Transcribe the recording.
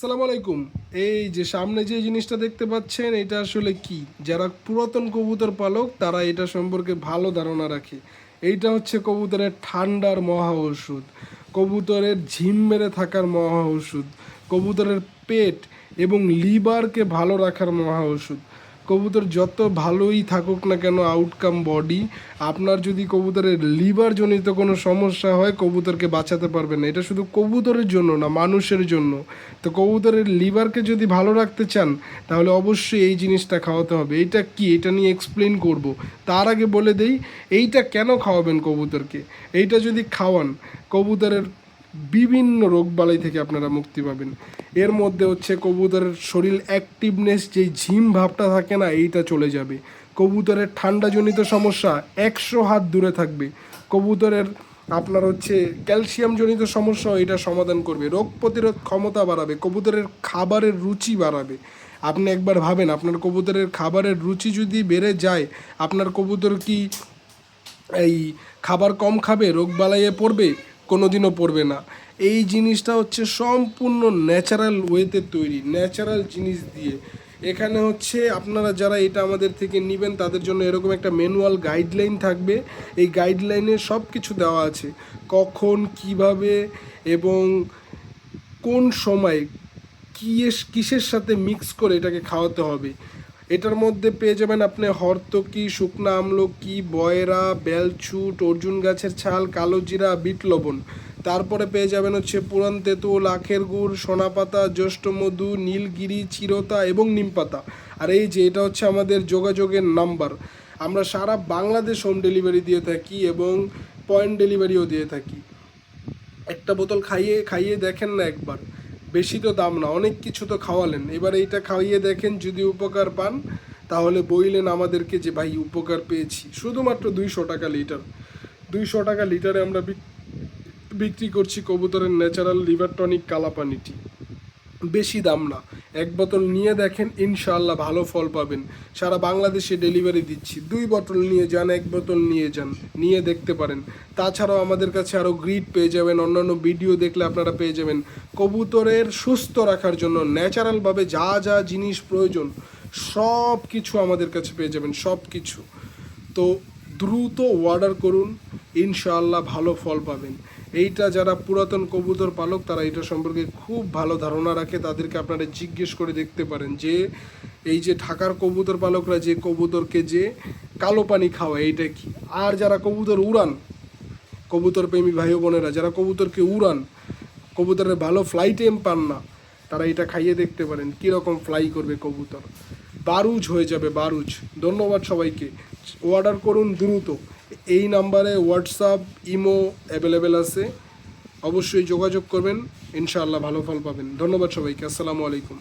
আসসালামু আলাইকুম। এই যে সামনে যে জিনিসটা দেখতে পাচ্ছেন এটা আসলে কি? যারা পুরাতন কবুতর পালক তারা এটা সম্পর্কে ভালো ধারণা রাখে। এইটা হচ্ছে কবুতরের ঠান্ডার মহা ঔষধ, কবুতরের ঝিম মেরে থাকার মহা ঔষধ, কবুতরের পেট এবং লিভারকে ভালো রাখার মহা ঔষধ। কবুতর যত ভালোই থাকুক না কেন আউটকাম বডি, আপনার যদি কবুতরের লিভার জনিত কোনো সমস্যা হয় কবুতরকে বাঁচাতে পারবেন না। এটা শুধু কবুতরের জন্য না, মানুষের জন্য। তো কবুতরের লিভারকে যদি ভালো রাখতে চান তাহলে অবশ্যই এই জিনিসটা খাওয়াতে হবে। এইটা কি, এটা নিয়ে এক্সপ্লেন করব। তার আগে বলে দেই এইটা কেন খাওয়াবেন কবুতরকে। এইটা যদি খাওয়ান কবুতরের বিভিন্ন রোগবালাই থেকে আপনারা মুক্তি পাবেন। এর মধ্যে হচ্ছে কবুতরের শরীর অ্যাক্টিভনেস, যেই ঝিম ভাবটা থাকে না, এইটা চলে যাবে। কবুতরের ঠান্ডাজনিত সমস্যা 100 হাত দূরে থাকবে। কবুতরের আপনার হচ্ছে ক্যালসিয়ামজনিত সমস্যা এটা সমাধান করবে। রোগ প্রতিরোধ ক্ষমতা বাড়াবে, কবুতরের খাবারের রুচি বাড়াবে। আপনি একবার ভাবেন, আপনার কবুতরের খাবারের রুচি যদি বেড়ে যায়, আপনার কবুতর কি এই খাবার কম খাবে, রোগবালাইয়ে পড়বে? কোনোদিনও পড়বে না। এই জিনিসটা হচ্ছে সম্পূর্ণ ন্যাচারাল ওয়েতে তৈরি, ন্যাচারাল জিনিস দিয়ে। এখানে হচ্ছে আপনারা যারা এটা আমাদের থেকে নেবেন তাদের জন্য এরকম একটা ম্যানুয়াল গাইডলাইন থাকবে। এই গাইডলাইনে সব কিছু দেওয়া আছে, কখন কিভাবে এবং কোন সময় কিসের সাথে মিক্স করে এটাকে খাওয়াতে হবে। এটার মধ্যে পেয়ে যাবেন আপনি হর্তকি, শুকনা আমলকি, বয়রা, বেলচুট, অর্জুন গাছের ছাল, কালো জিরা, বিট লবণ। তারপরে পেয়ে যাবেন হচ্ছে পুরান তেঁতুল, আখের গুড়, সোনাপাতা, জ্যৈষ্ঠ মধু, নীলগিরি, চিরতা এবং নিমপাতা। আর এই যে এটা হচ্ছে আমাদের যোগাযোগের নাম্বার। আমরা সারা বাংলাদেশ হোম ডেলিভারি দিয়ে থাকি এবং পয়েন্ট ডেলিভারিও দিয়ে থাকি। একটা বোতল খাইয়ে খাইয়ে দেখেন না একবার, বেশি তো দাম না, অনেক কিছু তো খাওয়ালেন, এবার এইটা খাইয়ে দেখেন, যদি উপকার পান তাহলে বইলেন আমাদেরকে যে ভাই উপকার পেয়েছি। শুধুমাত্র 200 টাকা লিটার, 200 টাকা লিটারে আমরা বিক্রি করছি কবুতরের ন্যাচারাল লিভার টনিক কালাপানিটি। বেশি দাম না, এক বোতল নিয়ে দেখেন, ইনশাআল্লাহ ভালো ফল পাবেন। সারা বাংলাদেশে ডেলিভারি দিচ্ছি, 2 বোতল নিয়ে যান, 1 বোতল নিয়ে যান, নিয়ে দেখতে পারেন। তাছাড়াও আমাদের কাছে আরও গ্রিড পেয়ে যাবেন, অন্যান্য ভিডিও দেখলে আপনারা পেয়ে যাবেন। কবুতরের সুস্থ রাখার জন্য ন্যাচারালভাবে যা যা জিনিস প্রয়োজন সব কিছু আমাদের কাছে পেয়ে যাবেন, সব কিছু। তো দ্রুত অর্ডার করুন, ইনশাআল্লাহ ভালো ফল পাবেন। এইটা যারা পুরাতন কবুতর পালক তারা এটা সম্পর্কে খুব ভালো ধারণা রাখে, তাদেরকে আপনারা জিজ্ঞেস করে দেখতে পারেন যে এই যে ঢাকার কবুতর পালকরা যে কবুতরকে যে কালো পানি খাওয়ায় এইটা কি। আর যারা কবুতর উড়ান, কবুতর প্রেমী ভাই বোনেরা যারা কবুতরকে উড়ান, কবুতরের ভালো ফ্লাই টাইম পান না, তারা এটা খাইয়ে দেখতে পারেন কীরকম ফ্লাই করবে কবুতর, বারুজ হয়ে যাবে, বারুজ। ধন্যবাদ সবাইকে, অর্ডার করুন দ্রুত। এই নাম্বারে হোয়াটসঅ্যাপ, ইমো অ্যাভেলেবেল আছে, অবশ্যই যোগাযোগ করবেন, ইনশাআল্লাহ ভালো ফল পাবেন। ধন্যবাদ সবাইকে, আসসালামু আলাইকুম।